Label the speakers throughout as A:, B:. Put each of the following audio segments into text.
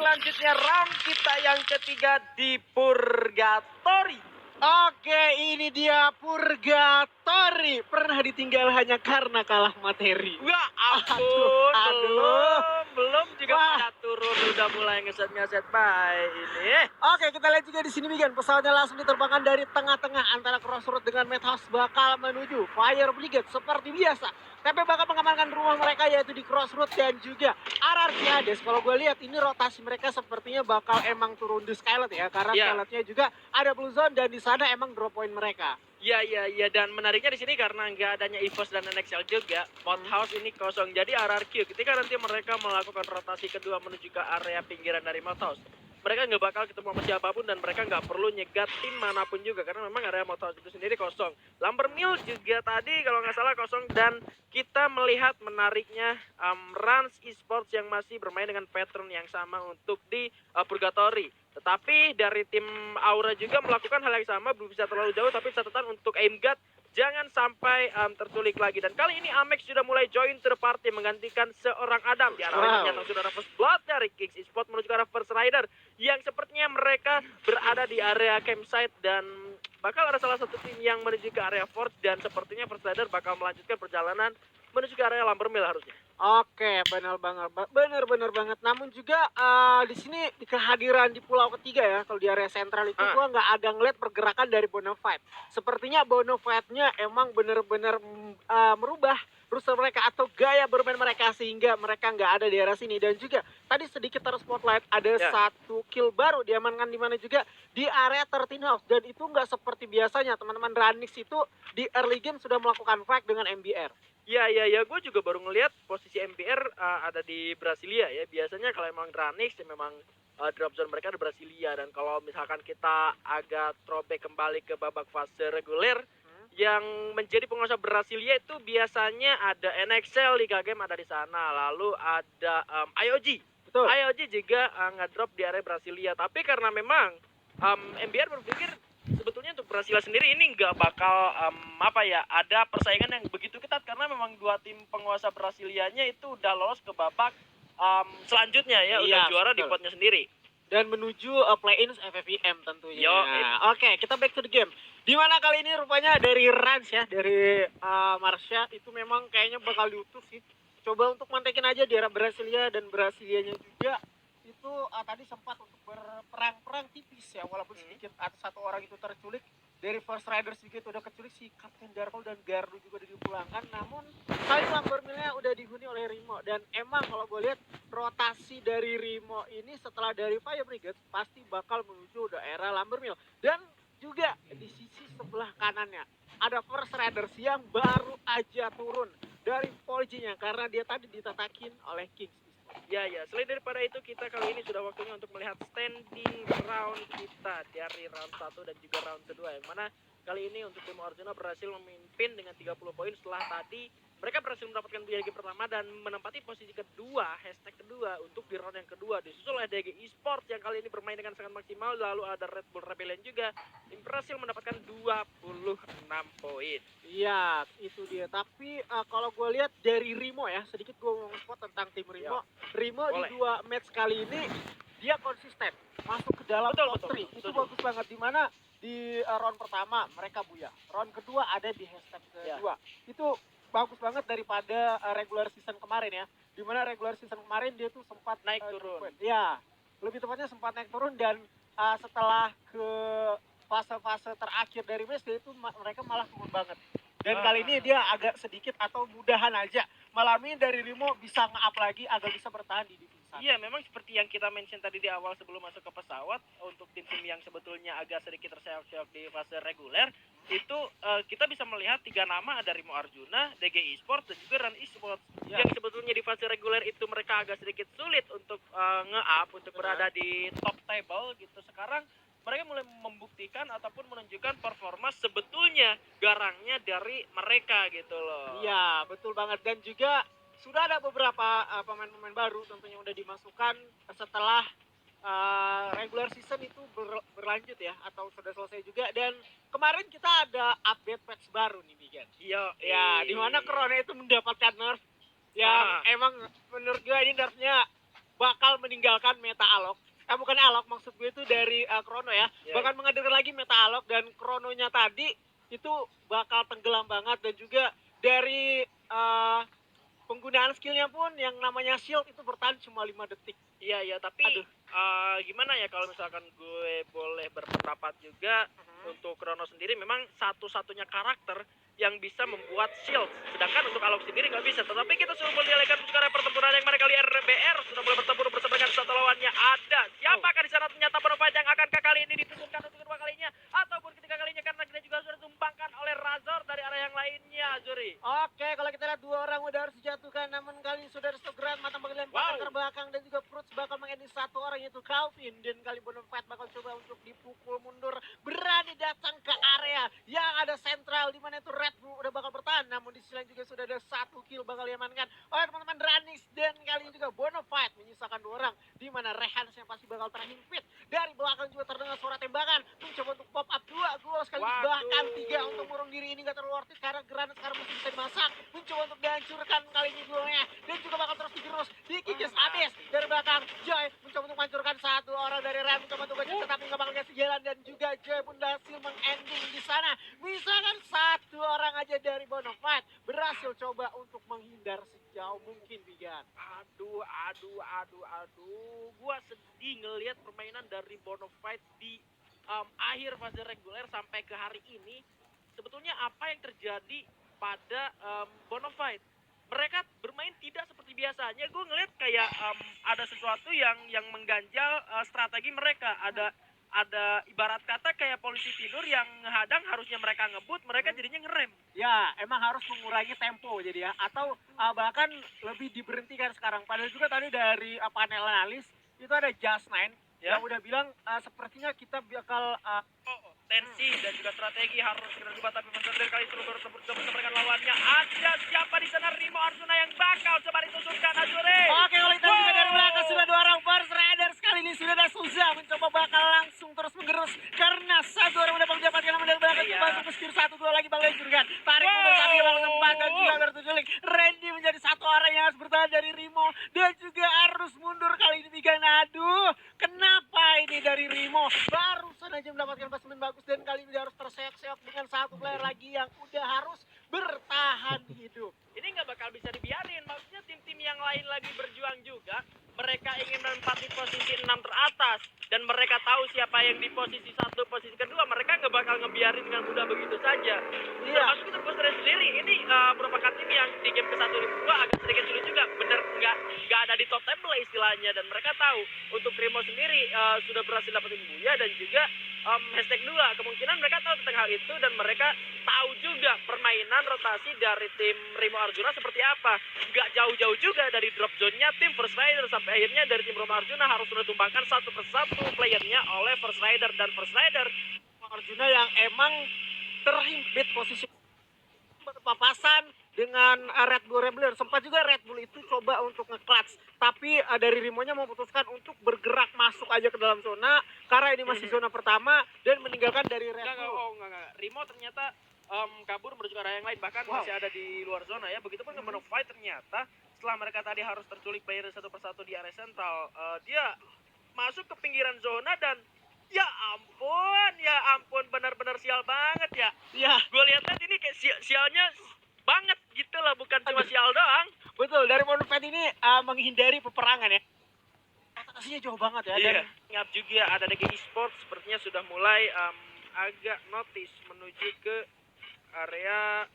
A: selanjutnya round kita yang ketiga di Purgatory.
B: Oke, ini dia Purgatory. Pernah ditinggal hanya karena kalah materi.
A: Wah ampun,
B: aduh.
A: belum juga
B: Wah.
A: pada turun udah mulai ngeset bye ini.
B: Oke, kita lihat juga di sini Migan. Pesawatnya langsung diterbangkan dari tengah-tengah antara Crossroad dengan Madhouse bakal menuju Fire Brigade seperti biasa. TP bakal mengamankan rumah mereka yaitu di Crossroad dan juga RRQ Hades. Kalau gue lihat ini rotasi mereka sepertinya bakal emang turun di Skylet ya, karena Skyletnya juga ada Blue Zone dan di sana emang drop point mereka.
A: Iya, dan menariknya di sini karena nggak adanya EVOS dan NXL juga, Madhouse ini kosong. Jadi RRQ ketika nanti mereka melakukan rotasi kedua menuju ke area pinggiran dari Madhouse, mereka nggak bakal ketemu sama siapapun dan mereka nggak perlu nyegat tim manapun juga karena memang area Madhouse itu sendiri kosong. Lumbermill juga tadi kalau nggak salah kosong dan kita melihat menariknya Rans Esports yang masih bermain dengan pattern yang sama untuk di Purgatory. Tetapi dari tim Aura juga melakukan hal yang sama, belum bisa terlalu jauh, tapi catatan untuk aim guard jangan sampai terculik lagi. Dan kali ini Amex sudah mulai join to the party menggantikan seorang Adam. Di arah ternyata sudah ada first blood dari Kings Esports menuju ke arah First Rider yang sepertinya mereka berada di area campsite dan bakal ada salah satu tim yang menuju ke area Forge dan sepertinya First Rider bakal melanjutkan perjalanan menuju ke area Lumbermill harusnya.
B: Oke, benar banget. Namun juga di sini di kehadiran di pulau ketiga ya, kalau di area sentral itu gua nggak ada ngeliat pergerakan dari Bonafide. Sepertinya Bonafide-nya emang benar-benar merubah roster mereka atau gaya bermain mereka sehingga mereka nggak ada di area sini. Dan juga tadi sedikit terspotlight ada satu kill baru diamankan di mana juga di area 13 house dan itu nggak seperti biasanya teman-teman. Ranix itu di early game sudah melakukan fight dengan MBR.
A: Iya, gue juga baru ngelihat posisi MBR ada di Brasilia ya. Biasanya kalau emang Ranix ya memang drop zone mereka di Brasilia. Dan kalau misalkan kita agak throwback kembali ke babak fase reguler, yang menjadi penguasa Brasilia itu biasanya ada NXL, Liga Game ada di sana. Lalu ada IOG.
B: Betul.
A: IOG juga ngedrop di area Brasilia. Tapi karena memang MBR berpikir sebetulnya untuk Brasilia sendiri ini nggak bakal ada persaingan yang begitu ketat karena memang dua tim penguasa Brasilianya itu udah lolos ke babak selanjutnya ya, udah juara di potnya sendiri
B: dan menuju play-in FFVM tentunya. Oke, kita back to the game. Dimana kali ini rupanya dari Rans ya, dari Marsha itu memang kayaknya bakal diutus sih. Coba untuk mantekin aja di area Brasilia dan Brasilianya juga itu tadi sempat untuk berperang tipis ya, walaupun sedikit satu orang itu terculik dari First Rider sedikit udah keculik si Kapten Darko dan Gardu juga udah dipulangkan. Namun kali Lumbermill-nya udah dihuni oleh Rimo dan emang kalau gue lihat rotasi dari Rimo ini setelah dari Fire Brigade pasti bakal menuju daerah Lumbermill. Dan juga di sisi sebelah kanannya ada First Riders yang baru aja turun dari Poljinya karena dia tadi ditatakin oleh Kings.
A: Ya, selain daripada itu kita kali ini sudah waktunya untuk melihat standing round kita dari round 1 dan juga round kedua yang mana kali ini untuk tim Arjuna berhasil memimpin dengan 30 poin setelah tadi mereka berhasil mendapatkan BG pertama dan menempati posisi kedua, hashtag kedua untuk di round yang kedua. Disusul oleh DG Esports yang kali ini bermain dengan sangat maksimal, lalu ada Red Bull Rebellion juga yang berhasil mendapatkan 26 poin.
B: Iya, itu dia. Tapi kalau gue lihat dari Rimo ya, sedikit gue mau spot tentang tim Rimo. Rimo di 2 match kali ini dia konsisten masuk ke dalam top 3. Itu bagus banget. Dimana di round pertama mereka buyar, round kedua ada di hashtag kedua. Itu bagus banget daripada regular season kemarin ya. Dimana regular season kemarin dia tuh sempat
A: naik turun.
B: Ya, lebih tepatnya sempat naik turun dan setelah ke fase-fase terakhir dari match itu mereka malah turun banget. Dan kali ini dia agak sedikit atau mudahan aja malam ini dari Rimo bisa nge-up lagi agar bisa bertahan di divisi.
A: Iya, memang seperti yang kita mention tadi di awal sebelum masuk ke pesawat, untuk tim-tim yang sebetulnya agak sedikit terseok-seok di fase reguler, itu kita bisa melihat 3 nama, ada Rimo Arjuna, DG Esports, dan juga Run Esports. Yang sebetulnya di fase reguler itu mereka agak sedikit sulit untuk nge-up, untuk berada di top table gitu. Sekarang mereka mulai membuktikan ataupun menunjukkan performa sebetulnya garangnya dari mereka gitu loh.
B: Iya, betul banget. Dan juga sudah ada beberapa pemain-pemain baru tentunya udah dimasukkan setelah regular season itu berlanjut ya, atau sudah selesai juga. Dan kemarin kita ada update patch baru nih Migan.
A: Iya,
B: di mana Corona itu mendapatkan nerf yang emang menurut gue ini nerfnya bakal meninggalkan meta alok. Bukan alok, maksud gue itu dari Chrono ya. Bahkan menghadirkan lagi meta alok, dan Chrononya tadi itu bakal tenggelam banget. Dan juga dari penggunaan skillnya pun yang namanya shield itu bertahan cuma 5 detik.
A: Iya, tapi gimana ya kalau misalkan gue boleh berpendapat juga, untuk Chrono sendiri memang satu-satunya karakter yang bisa membuat shield, sedangkan untuk Alok sendiri nggak bisa. Tetapi kita sudah mulai lihat sekarang pertempuran yang mereka lihat, RBR sudah mulai bertempur bersama dengan satu lawannya. Ada siapakah di sana? Ternyata Bonafide yang akan kali ini diturunkan untuk kedua kalinya ataupun ketiga kalinya, karena dia juga sudah ditumbangkan oleh Razor dari area yang lainnya, Zuri.
B: Oke, kalau kita lihat 2 orang udah harus dijatuhkan, namun kali ini sudah Stogran matang bakal dilempar ke belakang, dan juga Fruits bakal mengending 1 orang yaitu Calvin, dan kali Bonafide bakal coba untuk dipukul mundur, berani datang ke area yang ada sentral di mana itu Red Bull udah bakal bertahan, namun di sisi lain juga sudah ada 1 kill bakal diamankan oleh teman-teman Ranix, dan kali ini juga Bonafide menyisakan 2 orang di mana Rehans yang pasti bakal terhimpit. Dari belakang juga terdengar suara tembakan, mencoba untuk pop up 2 gol sekaligus, bahkan 3 untuk murung diri. Ini gak terlalu worth it karena Granat sekarang mesti bisa dimasak, mencoba untuk dihancurkan kali ini golnya, dan juga bakal terus digerus, dikikis habis dari belakang. Joy mencoba untuk menghancurkan 1 orang dari Ram, mencoba untuk bajak, tetapi gak bakal kasih jalan, dan juga Joy pun berhasil mengending di sana. Misalkan 1 orang aja dari Bonafide berhasil coba untuk menghindar sejauh mungkin, Bigan.
A: Aduh, gua sedih ngelihat permainan dari Bonafide di akhir fase reguler sampai ke hari ini. Sebetulnya apa yang terjadi pada Bonafide? Mereka bermain tidak seperti biasanya. Gue ngeliat kayak ada sesuatu yang mengganjal strategi mereka. Ada ibarat kata kayak polisi tidur yang ngehadang, harusnya mereka ngebut, mereka jadinya ngerem.
B: Ya, emang harus mengurangi tempo jadi ya, atau bahkan lebih diberhentikan sekarang. Padahal juga tadi dari panel analis itu ada Just9 yang udah bilang sepertinya kita bakal
A: tensi dan juga strategi harus segera diubah, tapi Monster kali itu bertempur dengan lawannya. Ada siapa di sana? Rimo Arjuna yang bakal coba ditusukkan, Azure.
B: Oke, kalau kita juga dari belakang sudah 2 orang Force Riders, kali ini sudah ada Suza mencoba bakal langsung terus mengerus, karena 1 orang udah mendapatkan nama dari belakang, masuk ke skill 1-2 lagi bakal dihancurkan. Tarik mundur tapi bakal sempat, dan juga bertujulik. Randy menjadi 1 orang yang harus bertahan dari Rimo, dan juga harus mundur kali ini Bigan. Aduh, kenapa ini dari Rimo barusan aja mendapatkan placement bagus, dan kali ini harus terseok-seok dengan 1 player lagi yang udah harus bertahan hidup.
A: Ini nggak bakal bisa dibiarin. Maksudnya tim-tim yang lain lagi berjuang juga. Mereka ingin menempati posisi 6 teratas, dan mereka tahu siapa yang di posisi 1, posisi kedua. Mereka nggak bakal ngebiarin dengan mudah begitu saja. Termasuk itu Ghost Rider sendiri. Ini merupakan tim yang di game ke-1 dan ke-2 agak sedikit sulit juga. Bener nggak ada di top table istilahnya, dan mereka tahu untuk Rimo sendiri sudah berhasil dapetin Buya dan juga hashtag 2. Kemungkinan mereka tahu tentang hal itu, dan mereka tahu juga permainan rotasi dari tim Rimo Arjuna seperti apa. Nggak jauh-jauh juga dari drop zone-nya tim First Rider, sampai akhirnya dari tim Rimo Arjuna harus sudah tumbangkan 1 persatu playernya oleh First Rider, dan First Rider
B: Arjuna yang emang terhimpit posisi berpapasan dengan Red Bull Rebellion. Sempat juga Red Bull itu coba untuk nge-clutch, tapi dari Rimonya memutuskan untuk bergerak masuk aja ke dalam zona, karena ini masih zona pertama, dan meninggalkan dari Red Bull.
A: Enggak. Rimo ternyata kabur menuju ke arah yang lain, bahkan masih ada di luar zona ya. Begitupun dengan Bonafide, ternyata setelah mereka tadi harus terculik player 1 persatu di area sentral, dia masuk ke pinggiran zona, dan ya ampun, benar-benar sial banget ya.
B: Iya.
A: Gue lihat ini kayak sialnya banget gitu lah, bukan cuma sial doang.
B: Betul, dari Bonafide ini menghindari peperangan ya. Rotasinya jauh banget ya.
A: Iya. Ingat juga ada DG Esports sepertinya sudah mulai agak notice menuju ke area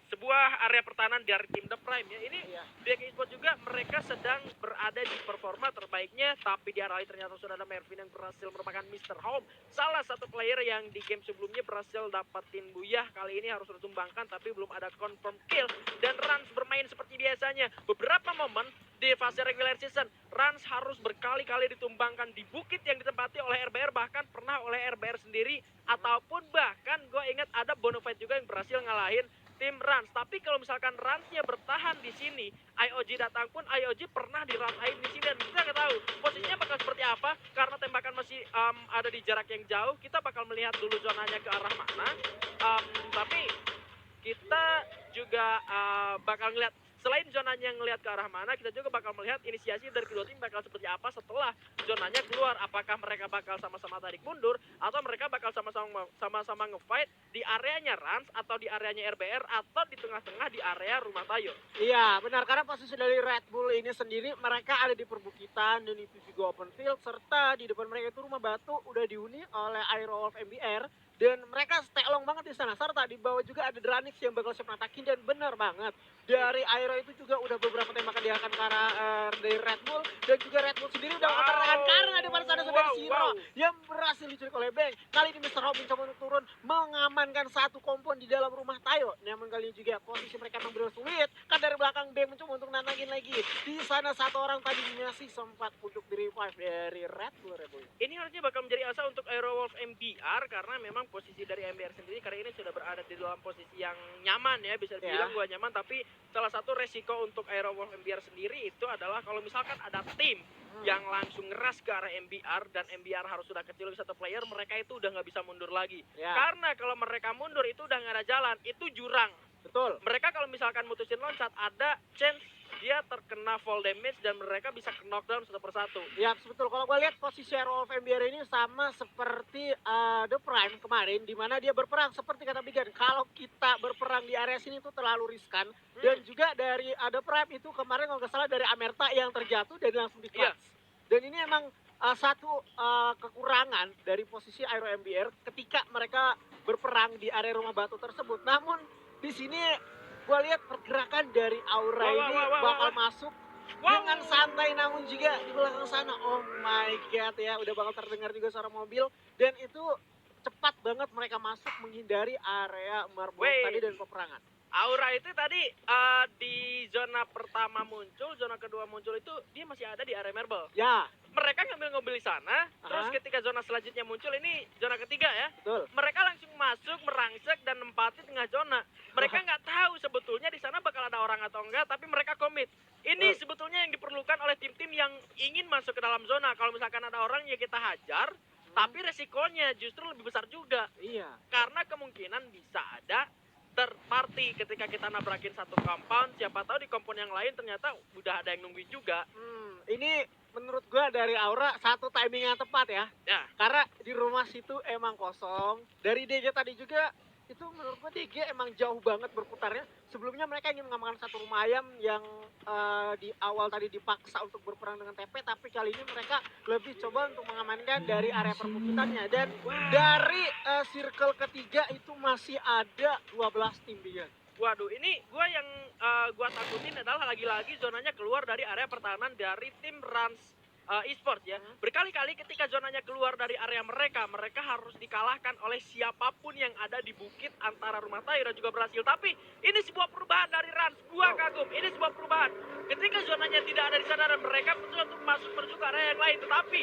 A: sebuah area pertahanan dari tim The Prime ya. Ini DG Esports juga mereka sedang berada di performa terbaiknya, tapi di arah lain ternyata sudah ada Mervin yang berhasil merupakan Mr. Home, salah satu player yang di game sebelumnya berhasil dapatin Buyah. Kali ini harus ditumbangkan, tapi belum ada confirm kill, dan Rans bermain seperti biasanya. Beberapa momen di fase regular season, Rans harus berkali-kali ditumbangkan di bukit yang ditempati oleh RBR, bahkan pernah oleh RBR sendiri, ataupun bahkan gue ingat ada Bonafide juga yang berhasil ngalahin tim Rans. Tapi kalau misalkan Ransnya bertahan di sini, IOG datang pun IOG pernah dirasain di sini, dan kita nggak tahu posisinya bakal seperti apa karena tembakan masih ada di jarak yang jauh. Kita bakal melihat dulu zonanya ke arah mana. Tapi kita juga bakal ngeliat selain zonanya ngelihat ke arah mana, kita juga bakal melihat inisiasi dari kedua tim bakal seperti apa setelah zonanya keluar. Apakah mereka bakal sama-sama tarik mundur atau mereka bakal sama-sama ngefight di areanya Rans atau di areanya RBR atau di tengah-tengah di area Rumah Tayo.
B: Iya, benar, karena posisi dari Red Bull ini sendiri mereka ada di perbukitan dan itu juga open field, serta di depan mereka itu rumah batu udah dihuni oleh Aero Wolf MBR dan mereka stay long banget di sana, serta di bawah juga ada Dranix yang bakal siap natakin. Dan benar banget dari Aero itu juga udah beberapa tembakan diarahkan ke arah dari Red Bull, dan juga Red Bull sendiri udah mengatakan karena di depan sana sudah Zero yang berhasil diculik oleh Bang. Kali ini Mr. Robin coba untuk turun mengamankan satu kompon di dalam Rumah Tayo. Namun kali ini juga posisi mereka memang benar sulit, kan dari belakang Bang mencoba untuk nantangin lagi. Di sana satu orang tadi masih sempat untuk di revive dari Red Bull.
A: Ini harusnya bakal menjadi asa untuk Aero Wolf MBR karena memang posisi dari MBR sendiri kali ini sudah berada di dalam posisi yang nyaman ya, bisa dibilang gua nyaman. Tapi salah satu resiko untuk Aero Wolf MBR sendiri itu adalah kalau misalkan ada tim yang langsung ngeras ke arah MBR dan MBR harus sudah kecil lebih satu player, mereka itu udah nggak bisa mundur lagi. Karena kalau mereka mundur itu udah nggak ada jalan, itu jurang.
B: Betul.
A: Mereka kalau misalkan mutusin loncat ada chance dia terkena fall damage dan mereka bisa knockdown satu persatu.
B: Ya betul, kalau gue lihat posisi Aero Wolf MBR ini sama seperti The Prime kemarin, dimana dia berperang seperti kata Bigan, kalau kita berperang di area sini itu terlalu riskan. Dan juga dari The Prime itu kemarin kalau nggak salah dari Amerta yang terjatuh dan langsung di clutch. Dan ini emang satu kekurangan dari posisi Aero MBR ketika mereka berperang di area rumah batu tersebut. Namun di sini gue lihat pergerakan dari Aura ini bakal masuk dengan santai, namun juga di belakang sana, oh my god ya, udah bakal terdengar juga suara mobil. Dan itu cepat banget mereka masuk menghindari area marbot tadi dan peperangan.
A: Aura itu tadi di zona pertama muncul, zona kedua muncul itu dia masih ada di area marble.
B: Ya.
A: Mereka ngambil mobil di sana, terus ketika zona selanjutnya muncul, ini zona ketiga ya.
B: Betul.
A: Mereka langsung masuk, merangsek dan nempati tengah zona. Mereka nggak tahu sebetulnya di sana bakal ada orang atau enggak, tapi mereka komit. Ini sebetulnya yang diperlukan oleh tim-tim yang ingin masuk ke dalam zona. Kalau misalkan ada orang ya kita hajar, tapi resikonya justru lebih besar juga.
B: Iya.
A: Karena kemungkinan bisa ada third party ketika kita nabrakin satu compound, siapa tahu di compound yang lain ternyata udah ada yang nungguin juga.
B: Ini menurut gua dari Aura satu timing yang tepat ya. Karena di rumah situ emang kosong. Dari DG tadi juga itu menurut gua DG emang jauh banget berputarnya. Sebelumnya mereka ingin mengamankan satu rumah ayam yang di awal tadi dipaksa untuk berperang dengan TP, tapi kali ini mereka lebih coba untuk mengamankan dari area perbukitannya. Dan dari circle ketiga itu masih ada 12 tim dia.
A: Waduh, ini gua yang gua takutin adalah lagi-lagi zonanya keluar dari area pertahanan dari tim Rans Esports ya. Berkali-kali ketika zonanya keluar dari area mereka, mereka harus dikalahkan oleh siapapun yang ada di bukit antara Rumah Tayo dan juga berhasil. Tapi ini sebuah perubahan dari Rans. Gua kagum, ini sebuah perubahan. Ketika zonanya tidak ada di sana dan mereka mencoba untuk masuk menuju ke area yang lain, tetapi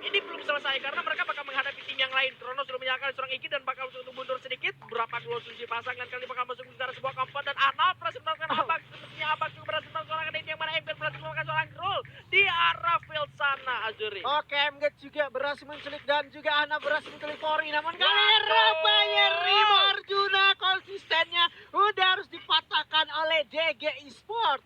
A: ini belum selesai karena mereka bakal menghadapi tim yang lain. Kronos sudah menyalakan seorang Iki dan bakal untuk mundur sedikit. Berapa gol suci pasang dan kali bakal masuk ke dalam sebuah kompon dan Arnold berhasil melakukan Abak. Sepertinya Abak juga berhasil melakukan seorang Adit yang mana Ember berhasil melakukan seorang roll di arah field sana, Azuri.
B: Oke, Emget juga berhasil menculik dan juga Ana berhasil menculik Fori. Namun kali ini Rapanya Rimo Arjuna konsistennya udah harus dipatahkan oleh DG Esports.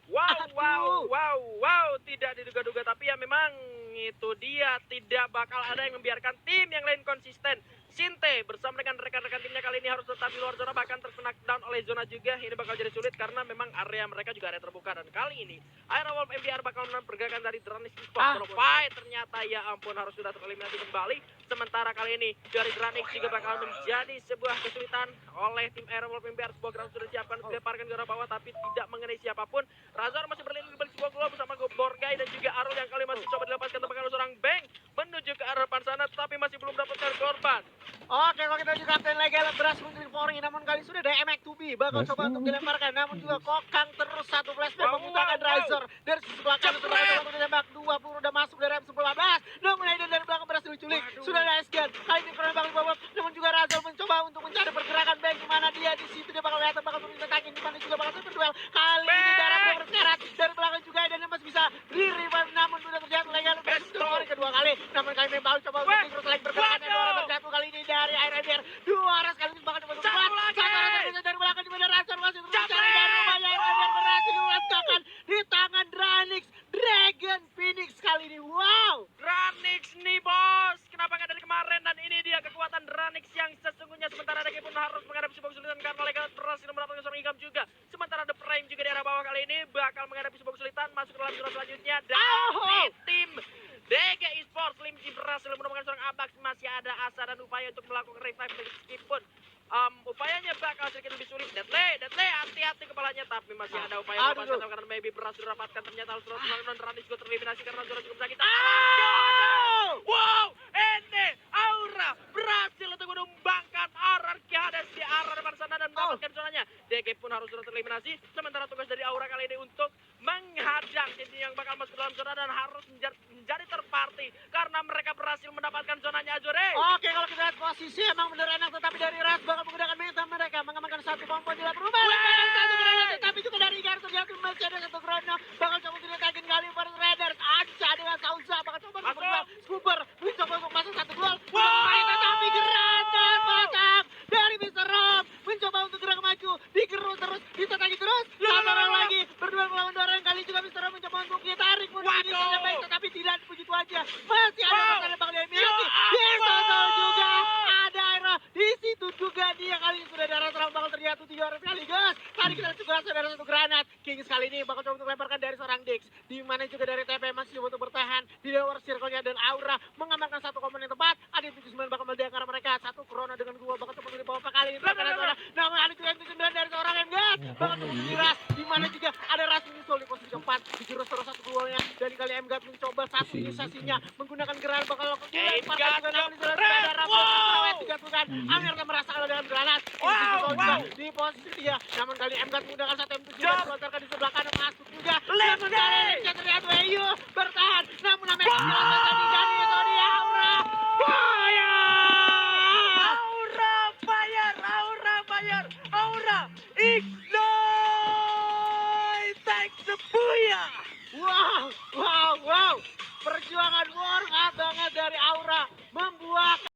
A: Wow, tidak diduga-duga, tapi ya memang itu dia, tidak bakal ada yang membiarkan tim yang lain konsisten. Sinte bersama dengan rekan-rekan timnya kali ini harus tetap di luar zona, bahkan terkena down oleh zona juga. Ini bakal jadi sulit karena memang area mereka juga area terbuka. Dan kali ini Aero Wolf MBR bakal menang pergerakan dari Dranix Esports. Ternyata ya ampun harus sudah tereliminasi kembali. Sementara kali ini dari Dranix juga bakal menjadi sebuah kesulitan oleh tim Aero Wolf MBR. Sebuah ground sudah disiapkan, dilemparkan ke arah bawah tapi tidak mengenai siapapun. Razor masih berlindung di balik sebuah gol bersama Borgai dan juga Arul yang kali masih coba dilepaskan tembakan oleh seorang Bang menuju ke arah depan sana, tapi masih belum dapatkan korban.
B: Oke, kalau kita juga Kapten Legal berhasil menculik Fori, namun kali sudah ada MX2B bakal coba untuk dilemparkan, namun juga Kokang terus satu flashback menggunakan Razor dari sisi belakang sudah coba untuk ditembak. 20 udah masuk dari M11, namun Aiden dari belakang berhasil diculik. Sudah ada Esgen, kali ini pernah bangun bawah, namun juga Razor mencoba untuk mencari pergerakan Bang di mana dia di situ, dia bakal kelihatan bakal turun tentangin di mana juga bakal berduel. Kali ini darah berseret dari belakang juga Aiden yang masih bisa di-revive, namun sudah terjatuh Legal Fori kedua kali. Namun kali ini baru coba untuk terus lagi pergerakan dan orang terjatuh kali ini dari Air dua arah sekali bakal coba untuk dari belakang di mana Razor masih terus mencari dan rumahnya Air berhasil
A: Sementara The Prime juga di arah bawah kali ini bakal menghadapi sebuah kesulitan masuk ke dalam zona selanjutnya. Dan tim DG Esports Slim Jim berhasil menemukan seorang Abax. Masih ada asa dan upaya untuk melakukan revive meskipun upayanya bakal sedikit lebih sulit. Deadly, hati-hati kepalanya, tapi masih ada upaya melepaskan karena maybe berhasil didapatkan. Ternyata harus terus non Ranis juga tereliminasi karena zona cukup sakit. Wow, ini Aura berhasil untuk menumbangkan RRQ Hades di arah depan sana dan mendapatkan zonanya. DG pun harus terus tereliminasi. Sementara tugas dari Aura kali ini untuk menghadang tim yang bakal masuk ke dalam zona dan harus menjadi terparty karena mereka berhasil mendapatkan zonanya, Azure.
B: Oke, kalau kita lihat posisi emang bener enak, tetapi dari Ras bakal menggunakan meta mereka mengamankan satu kompon tidak berubah. Satu granat, tetapi juga dari Garto jatuh masih ada satu granat. Bakal coba untuk ditagih kali para Raiders. Anca dengan Sauza bakal coba untuk Scooper mencoba untuk masuk satu gol. Tetapi granat matang dari Mr. Rom mencoba untuk gerak maju, digerus terus, ditagi terus. Satu orang lagi berdua melawan dua orang, kali juga Mr. Rom mencoba untuk ditarik mundur saja baik, tetapi tidak begitu aja. Masih ada masalah bakal diambil. Disosol juga ada Aira di situ juga, dia kali ini sudah darah terang bakal terjatuh 3 orang sekaligus. Tadi kita juga ada satu granat. Kings kali ini bakal coba untuk lemparkan dari seorang Dix, di mana juga dari TP masih coba untuk bertahan di luar circle-nya dan Aura mengamankan satu komen yang tepat. Ada 79 bakal meledak karena mereka satu Corona dengan 2 bakal coba untuk dibawa kali ini. Namun ada juga 79 dari seorang MGS bakal coba untuk diras, di mana juga ada Ras menyusul di posisi keempat, dijurus terus satu golnya dan kali MGS mencoba satu inisiasinya menggunakan granat bakal dilempar juga, namun ada Rafa digantungkan. Amirnya merasa kalah dengan granat. Di posisi dia, namun kali MGS menggunakan satu M7 dilontarkan di sebelah kanan masuk juga. Namun kali ini terlihat Weyu bertahan, namun Amir tadi itu dia Aura.
A: Aura ignite, thanks the booyah.
B: Wow,